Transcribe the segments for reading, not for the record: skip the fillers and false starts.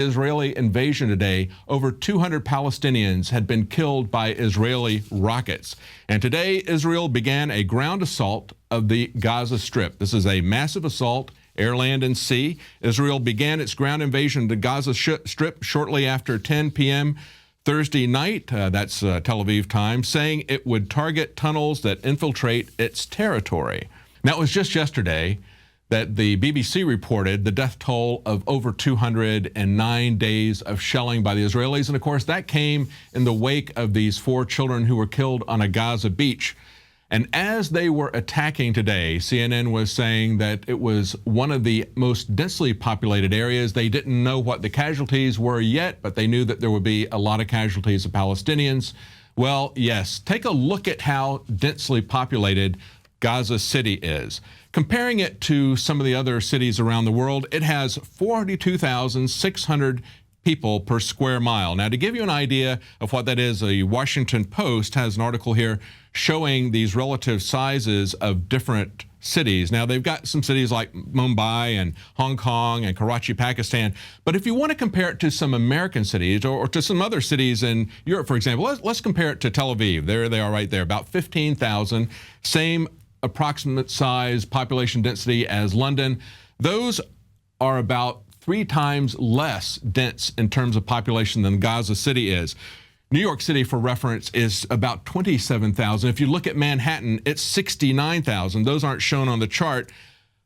Israeli invasion today, over 200 Palestinians had been killed by Israeli rockets. And today, Israel began a ground assault of the Gaza Strip. This is a massive assault, air, land, and sea. Israel began its ground invasion of the Gaza Strip shortly after 10 p.m. Thursday night, that's Tel Aviv time, saying it would target tunnels that infiltrate its territory. Now, it was just yesterday that the BBC reported the death toll of over 209 days of shelling by the Israelis. And of course, that came in the wake of these 4 children who were killed on a Gaza beach. And as they were attacking today, CNN was saying that it was one of the most densely populated areas. They didn't know what the casualties were yet, but they knew that there would be a lot of casualties of Palestinians. Well, yes, take a look at how densely populated Gaza City is. Comparing it to some of the other cities around the world, it has 42,600 people per square mile. Now, to give you an idea of what that is, the Washington Post has an article here showing these relative sizes of different cities. Now, they've got some cities like Mumbai and Hong Kong and Karachi, Pakistan. But if you want to compare it to some American cities or to some other cities in Europe, for example, let's compare it to Tel Aviv. There they are right there, about 15,000, same approximate size population density as London. Those are about 3 times less dense in terms of population than Gaza City is. New York City, for reference, is about 27,000. If you look at Manhattan, it's 69,000. Those aren't shown on the chart.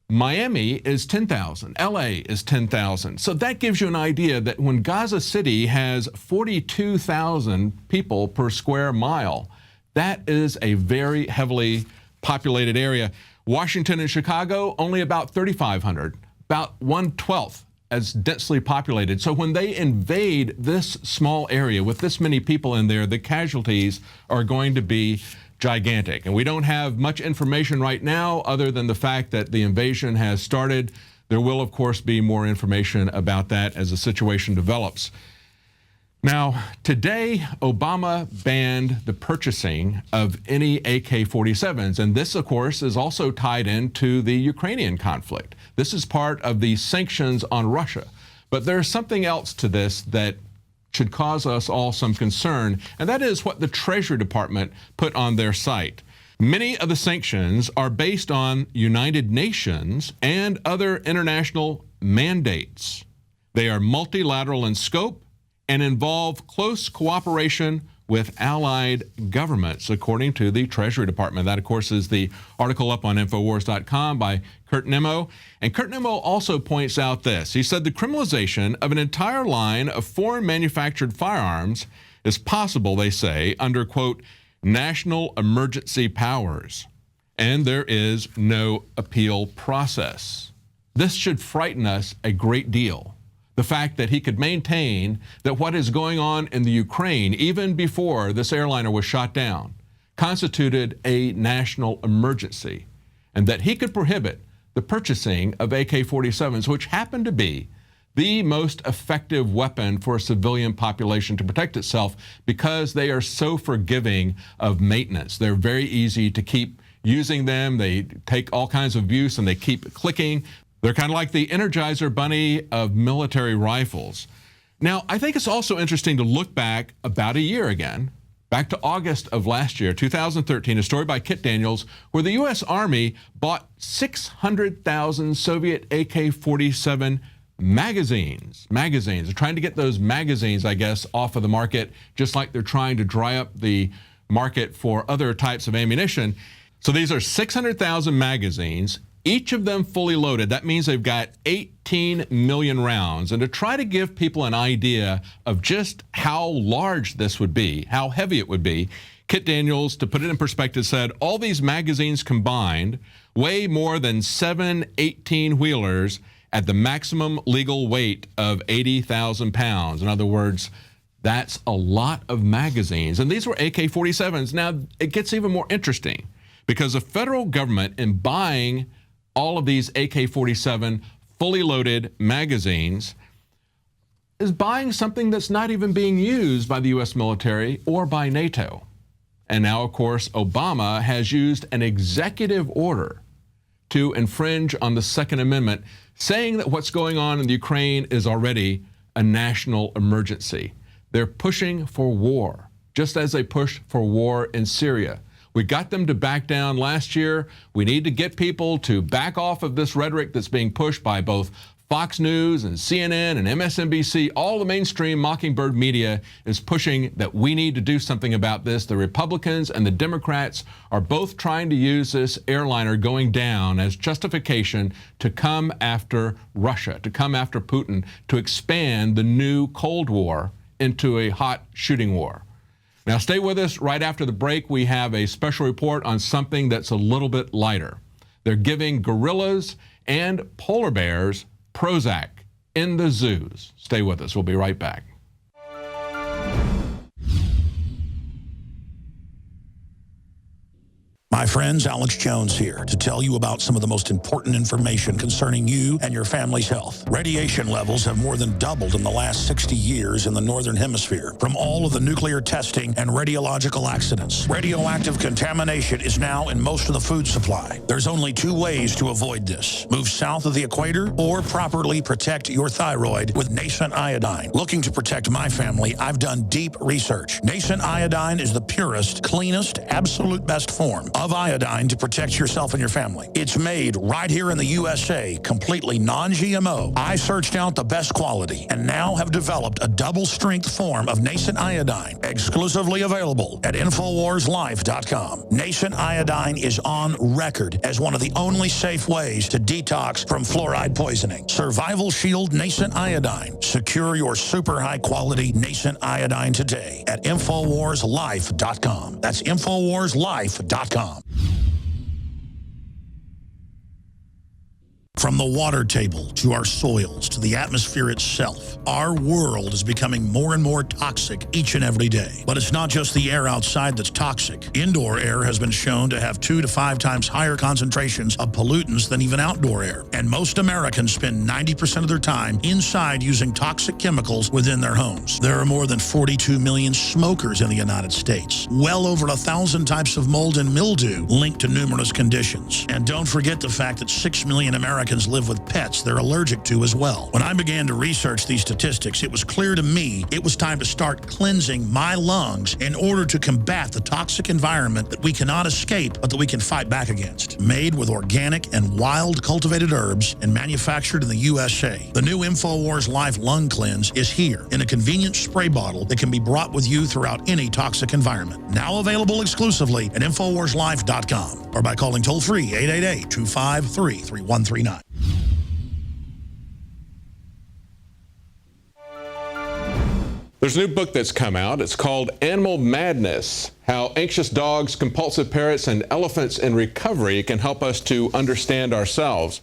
Miami is 10,000. LA is 10,000. So that gives you an idea that when Gaza City has 42,000 people per square mile, that is a very heavily populated area. Washington and Chicago, only about 3,500, about 1/12 as densely populated. So when they invade this small area with this many people in there, the casualties are going to be gigantic. And we don't have much information right now other than the fact that the invasion has started. There will, of course, be more information about that as the situation develops. Now, today, Obama banned the purchasing of any AK-47s. And this, of course, is also tied into the Ukrainian conflict. This is part of the sanctions on Russia. But there's something else to this that should cause us all some concern, and that is what the Treasury Department put on their site. Many of the sanctions are based on United Nations and other international mandates. They are multilateral in scope and involve close cooperation with allied governments, according to the Treasury Department. That, of course, is the article up on INFOWARS.com by Kurt Nimmo. And Kurt Nimmo also points out this. He said the criminalization of an entire line of foreign manufactured firearms is possible, they say, under, quote, national emergency powers. And there is no appeal process. This should frighten us a great deal. The fact that he could maintain that what is going on in the Ukraine, even before this airliner was shot down, constituted a national emergency, and that he could prohibit the purchasing of AK-47s, which happen to be the most effective weapon for a civilian population to protect itself because they are so forgiving of maintenance. They're very easy to keep using them. They take all kinds of abuse and they keep clicking. They're kind of like the Energizer Bunny of military rifles. Now, I think it's also interesting to look back about a year again, back to August of last year, 2013, a story by Kit Daniels, where the U.S. Army bought 600,000 Soviet AK-47 magazines. They're trying to get those magazines, I guess, off of the market, just like they're trying to dry up the market for other types of ammunition. So these are 600,000 magazines, each of them fully loaded. That means they've got 18 million rounds. And to try to give people an idea of just how large this would be, how heavy it would be, Kit Daniels, to put it in perspective, said all these magazines combined weigh more than 7 18-wheelers at the maximum legal weight of 80,000 pounds. In other words, that's a lot of magazines. And these were AK-47s. Now, it gets even more interesting because the federal government, in buying all of these AK-47 fully loaded magazines, is buying something that's not even being used by the U.S. military or by NATO. And now, of course, Obama has used an executive order to infringe on the Second Amendment, saying that what's going on in the Ukraine is already a national emergency. They're pushing for war, just as they pushed for war in Syria. We got them to back down last year. We need to get people to back off of this rhetoric that's being pushed by both Fox News and CNN and MSNBC. All the mainstream Mockingbird media is pushing that we need to do something about this. The Republicans and the Democrats are both trying to use this airliner going down as justification to come after Russia, to come after Putin, to expand the new Cold War into a hot shooting war. Now stay with us. Right after the break, we have a special report on something that's a little bit lighter. They're giving gorillas and polar bears Prozac in the zoos. Stay with us. We'll be right back. My friends, Alex Jones here to tell you about some of the most important information concerning you and your family's health. Radiation levels have more than doubled in the last 60 years in the Northern Hemisphere from all of the nuclear testing and radiological accidents. Radioactive contamination is now in most of the food supply. There's only two ways to avoid this. Move south of the equator or properly protect your thyroid with nascent iodine. Looking to protect my family, I've done deep research. Nascent iodine is the purest, cleanest, absolute best form of iodine to protect yourself and your family. It's made right here in the USA, completely non-GMO. I searched out the best quality and now have developed a double-strength form of nascent iodine, exclusively available at INFOWARSLife.com. Nascent iodine is on record as one of the only safe ways to detox from fluoride poisoning. Survival Shield Nascent Iodine. Secure your super high-quality nascent iodine today at INFOWARSLife.com. That's INFOWARSLife.com. From the water table to our soils to the atmosphere itself, our world is becoming more and more toxic each and every day. But it's not just the air outside that's toxic. Indoor air has been shown to have 2 to 5 times higher concentrations of pollutants than even outdoor air. And most Americans spend 90% of their time inside using toxic chemicals within their homes. There are more than 42 million smokers in the United States. Well over 1,000 types of mold and mildew linked to numerous conditions. And don't forget the fact that 6 million Americans live with pets they're allergic to as well. When I began to research these statistics, it was clear to me it was time to start cleansing my lungs in order to combat the toxic environment that we cannot escape, but that we can fight back against. Made with organic and wild cultivated herbs and manufactured in the USA, the new INFOWARS Life Lung Cleanse is here in a convenient spray bottle that can be brought with you throughout any toxic environment. Now available exclusively at INFOWARSLife.com or by calling toll-free 888-253-3139. There's a new book that's come out. It's called Animal Madness: How Anxious Dogs, Compulsive Parrots, and Elephants in Recovery Can Help Us to Understand Ourselves.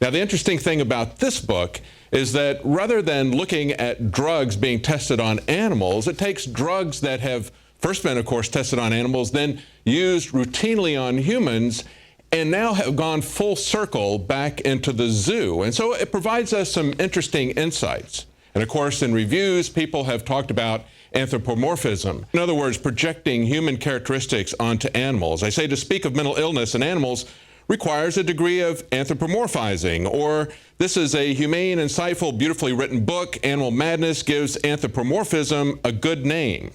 Now, the interesting thing about this book is that rather than looking at drugs being tested on animals, it takes drugs that have first been, of course, tested on animals, then used routinely on humans, and now have gone full circle back into the zoo. And so it provides us some interesting insights. And of course, in reviews, people have talked about anthropomorphism. In other words, projecting human characteristics onto animals. They say to speak of mental illness in animals requires a degree of anthropomorphizing, or this is a humane, insightful, beautifully written book. Animal Madness gives anthropomorphism a good name.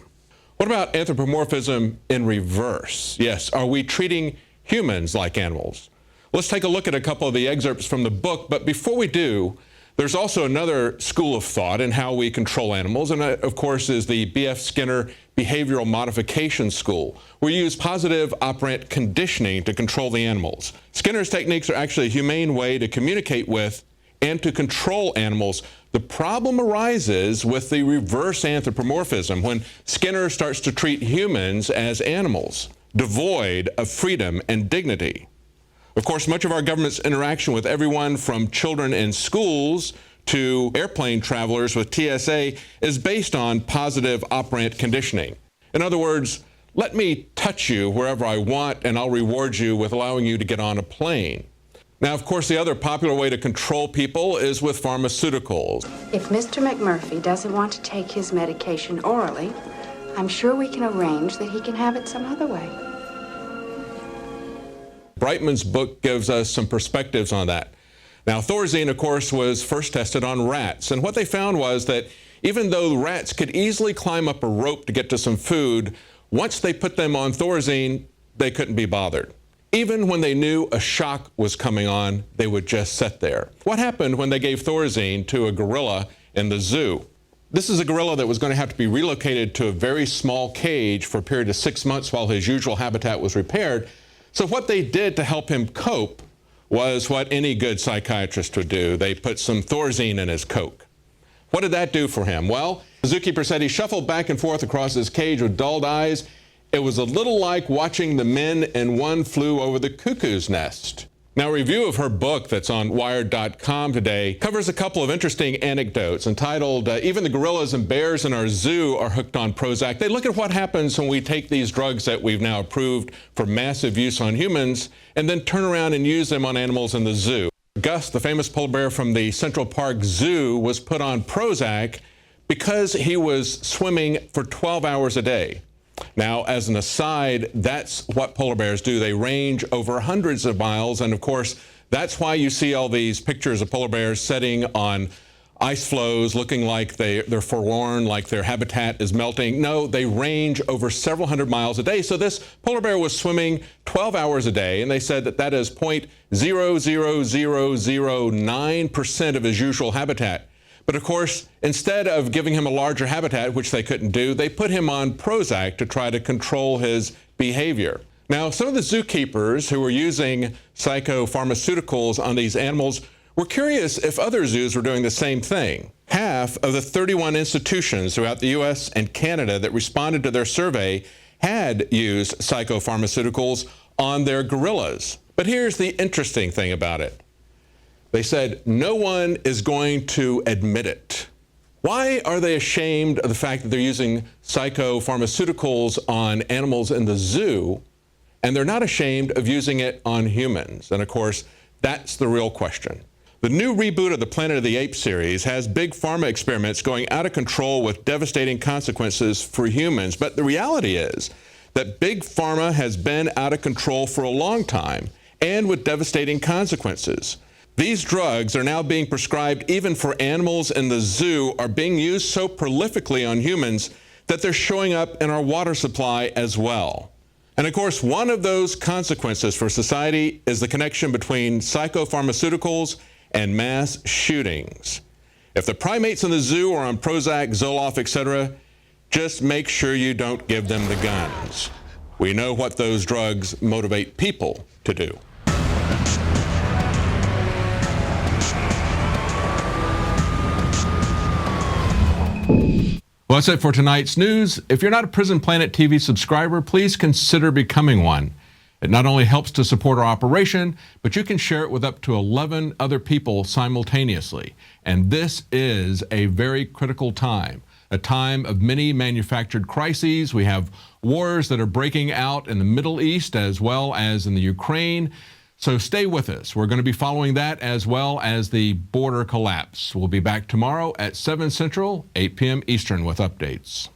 What about anthropomorphism in reverse? Yes, are we treating humans like animals? Let's take a look at a couple of the excerpts from the book, but before we do, there's also another school of thought in how we control animals, and that, of course, is the B.F. Skinner behavioral modification school. We use positive operant conditioning to control the animals. Skinner's techniques are actually a humane way to communicate with and to control animals. The problem arises with the reverse anthropomorphism, when Skinner starts to treat humans as animals, devoid of freedom and dignity. Of course, much of our government's interaction with everyone from children in schools to airplane travelers with TSA is based on positive operant conditioning. In other words, let me touch you wherever I want and I'll reward you with allowing you to get on a plane. Now, of course, the other popular way to control people is with pharmaceuticals. If Mr. McMurphy doesn't want to take his medication orally, I'm sure we can arrange that he can have it some other way. Brightman's book gives us some perspectives on that. Now, Thorazine, of course, was first tested on rats, and what they found was that even though rats could easily climb up a rope to get to some food, once they put them on Thorazine, they couldn't be bothered. Even when they knew a shock was coming on, they would just sit there. What happened when they gave Thorazine to a gorilla in the zoo? This is a gorilla that was going to have to be relocated to a very small cage for a period of 6 months while his usual habitat was repaired. So what they did to help him cope was what any good psychiatrist would do. They put some Thorazine in his Coke. What did that do for him? Well, the zookeeper said he shuffled back and forth across his cage with dulled eyes. It was a little like watching the men in One Flew Over the Cuckoo's Nest. Now, a review of her book that's on Wired.com today covers a couple of interesting anecdotes entitled, Even the Gorillas and Bears in Our Zoo Are Hooked on Prozac. They look at what happens when we take these drugs that we've now approved for massive use on humans and then turn around and use them on animals in the zoo. Gus, the famous polar bear from the Central Park Zoo, was put on Prozac because he was swimming for 12 hours a day. Now, as an aside, that's what polar bears do. They range over hundreds of miles, and of course, that's why you see all these pictures of polar bears sitting on ice floes looking like they're forlorn, like their habitat is melting. No, they range over several hundred miles a day. So this polar bear was swimming 12 hours a day, and they said that that is 0.00009% of his usual habitat. But of course, instead of giving him a larger habitat, which they couldn't do, they put him on Prozac to try to control his behavior. Now, some of the zookeepers who were using psychopharmaceuticals on these animals were curious if other zoos were doing the same thing. Half of the 31 institutions throughout the U.S. and Canada that responded to their survey had used psychopharmaceuticals on their gorillas. But here's the interesting thing about it. They said no one is going to admit it. Why are they ashamed of the fact that they're using psychopharmaceuticals on animals in the zoo, and they're not ashamed of using it on humans? And of course, that's the real question. The new reboot of the Planet of the Apes series has big pharma experiments going out of control with devastating consequences for humans. But the reality is that big pharma has been out of control for a long time, and with devastating consequences. These drugs are now being prescribed even for animals in the zoo, are being used so prolifically on humans that they're showing up in our water supply as well. And of course, one of those consequences for society is the connection between psychopharmaceuticals and mass shootings. If the primates in the zoo are on Prozac, Zoloft, etc., just make sure you don't give them the guns. We know what those drugs motivate people to do. Well, that's it for tonight's news. If you're not a Prison Planet TV subscriber, please consider becoming one. It not only helps to support our operation, but you can share it with up to 11 other people simultaneously. And this is a very critical time, a time of many manufactured crises. We have wars that are breaking out in the Middle East as well as in the Ukraine. So stay with us. We're going to be following that as well as the border collapse. We'll be back tomorrow at 7 Central, 8 p.m. Eastern with updates.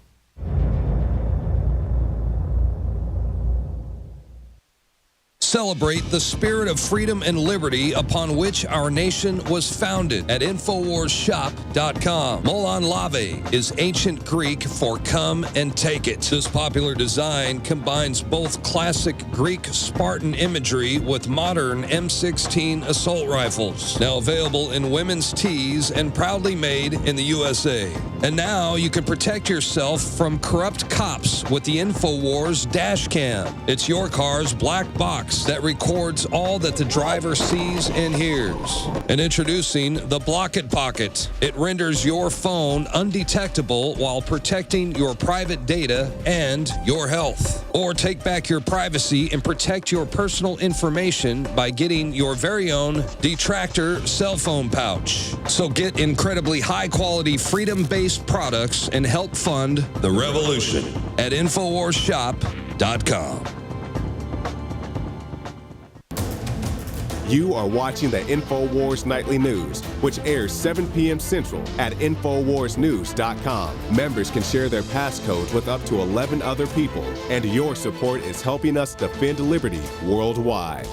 Celebrate the spirit of freedom and liberty upon which our nation was founded at INFOWARSShop.com. Molon Lave is ancient Greek for come and take it. This popular design combines both classic Greek Spartan imagery with modern M16 assault rifles. Now available in women's tees and proudly made in the USA. And now you can protect yourself from corrupt cops with the INFOWARS dash cam. It's your car's black box that records all that the driver sees and hears. And introducing the Block It Pocket. It renders your phone undetectable while protecting your private data and your health. Or take back your privacy and protect your personal information by getting your very own Detractor cell phone pouch. So get incredibly high-quality, freedom-based products and help fund the revolution at INFOWARSShop.com. You are watching the INFOWARS Nightly News, which airs 7 p.m. Central at INFOWARSnews.com. Members can share their passcodes with up to 11 other people, and your support is helping us defend liberty worldwide.